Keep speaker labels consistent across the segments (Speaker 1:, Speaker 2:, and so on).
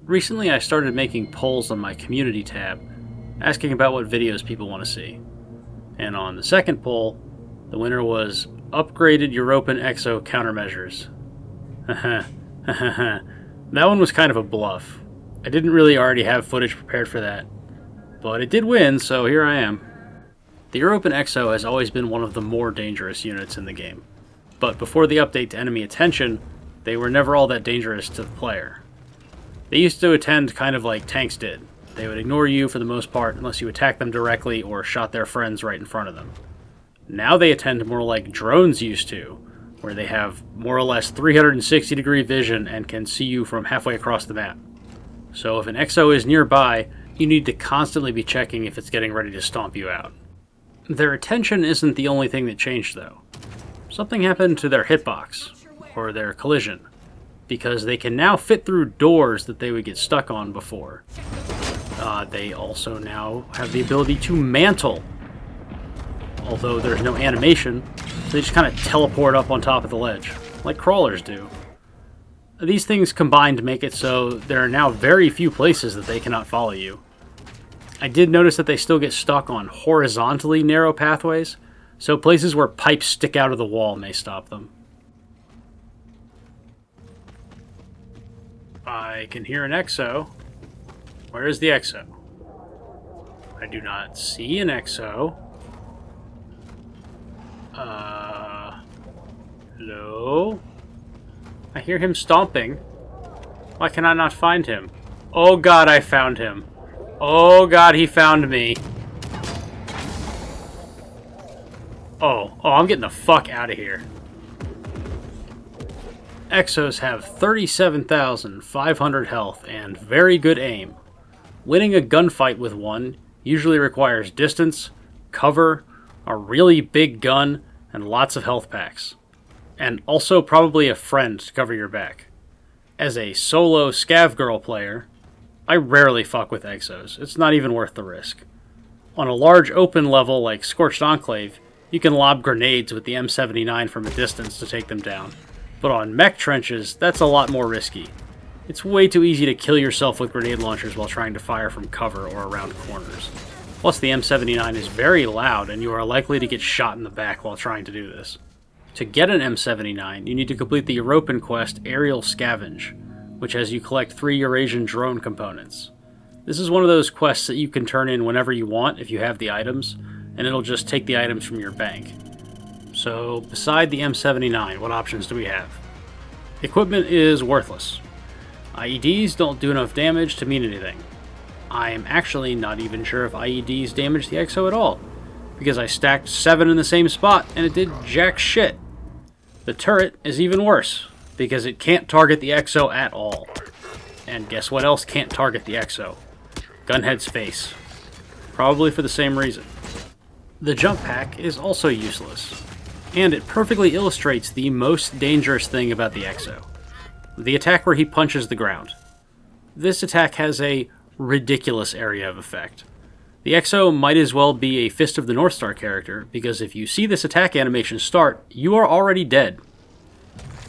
Speaker 1: Recently I started making polls on my community tab, asking about what videos people want to see. And on the second poll, the winner was upgraded Europan Exo countermeasures. That one was kind of a bluff. I didn't really already have footage prepared for that. But it did win, so here I am. The Europan Exo has always been one of the more dangerous units in the game. But before the update to enemy attention, they were never all that dangerous to the player. They used to attend kind of like tanks did. They would ignore you for the most part unless you attacked them directly or shot their friends right in front of them. Now they attend more like drones used to, where they have more or less 360-degree vision and can see you from halfway across the map. So if an Exo is nearby, you need to constantly be checking if it's getting ready to stomp you out. Their attention isn't the only thing that changed though. Something happened to their hitbox, or their collision, because they can now fit through doors that they would get stuck on before. They also now have the ability to mantle. Although there's no animation, they just kind of teleport up on top of the ledge, like crawlers do. These things combined make it so there are now very few places that they cannot follow you. I did notice that they still get stuck on horizontally narrow pathways, so places where pipes stick out of the wall may stop them. I can hear an Exo. Where is the Exo? I do not see an Exo. Hello? I hear him stomping. Why can I not find him? Oh god, I found him. Oh god, he found me. Oh, I'm getting the fuck out of here. Exos have 37,500 health and very good aim. Winning a gunfight with one usually requires distance, cover, a really big gun, and lots of health packs. And also probably a friend to cover your back. As a solo Scav Girl player, I rarely fuck with Exos. It's not even worth the risk. On a large open level like Scorched Enclave, you can lob grenades with the M79 from a distance to take them down. But on mech trenches, that's a lot more risky. It's way too easy to kill yourself with grenade launchers while trying to fire from cover or around corners. Plus the M79 is very loud and you are likely to get shot in the back while trying to do this. To get an M79, you need to complete the Europan quest Aerial Scavenge, which has you collect 3 Eurasian drone components. This is one of those quests that you can turn in whenever you want if you have the items, and it'll just take the items from your bank. So, beside the M79, what options do we have? Equipment is worthless. IEDs don't do enough damage to mean anything. I am actually not even sure if IEDs damage the Exo at all, because I stacked 7 in the same spot and it did jack shit. The turret is even worse, because it can't target the Exo at all. And guess what else can't target the Exo? Gunhead's face. Probably for the same reason. The jump pack is also useless, and it perfectly illustrates the most dangerous thing about the Exo. The attack where he punches the ground. This attack has a ridiculous area of effect. The Exo might as well be a Fist of the North Star character, because if you see this attack animation start, you are already dead.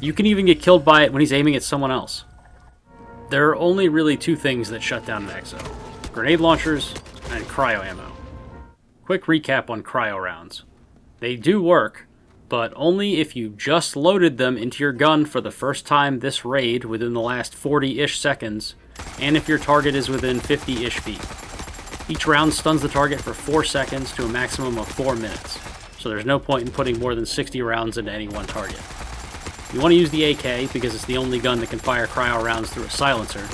Speaker 1: You can even get killed by it when he's aiming at someone else. There are only really 2 things that shut down an Exo: grenade launchers and cryo ammo. Quick recap on cryo rounds. They do work, but only if you just loaded them into your gun for the first time this raid within the last 40-ish seconds, and if your target is within 50-ish feet. Each round stuns the target for 4 seconds to a maximum of 4 minutes, so there's no point in putting more than 60 rounds into any one target. You want to use the AK because it's the only gun that can fire cryo rounds through a silencer,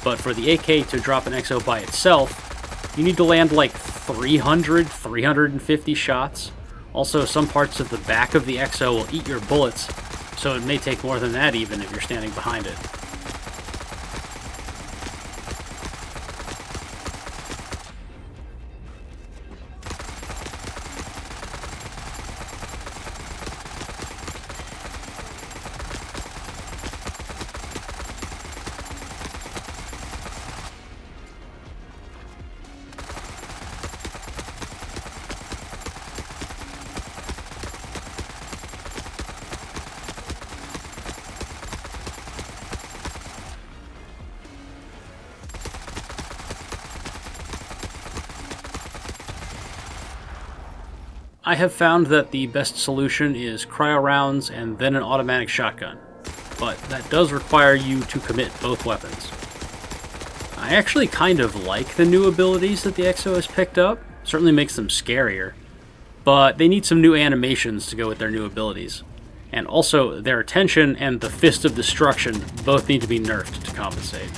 Speaker 1: but for the AK to drop an Exo by itself, you need to land like 350 shots. Also, some parts of the back of the Exo will eat your bullets, so it may take more than that even if you're standing behind it. I have found that the best solution is cryo rounds and then an automatic shotgun, but that does require you to commit both weapons. I actually kind of like the new abilities that the Exo has picked up, certainly makes them scarier, but they need some new animations to go with their new abilities. And also, their attention and the Fist of Destruction both need to be nerfed to compensate.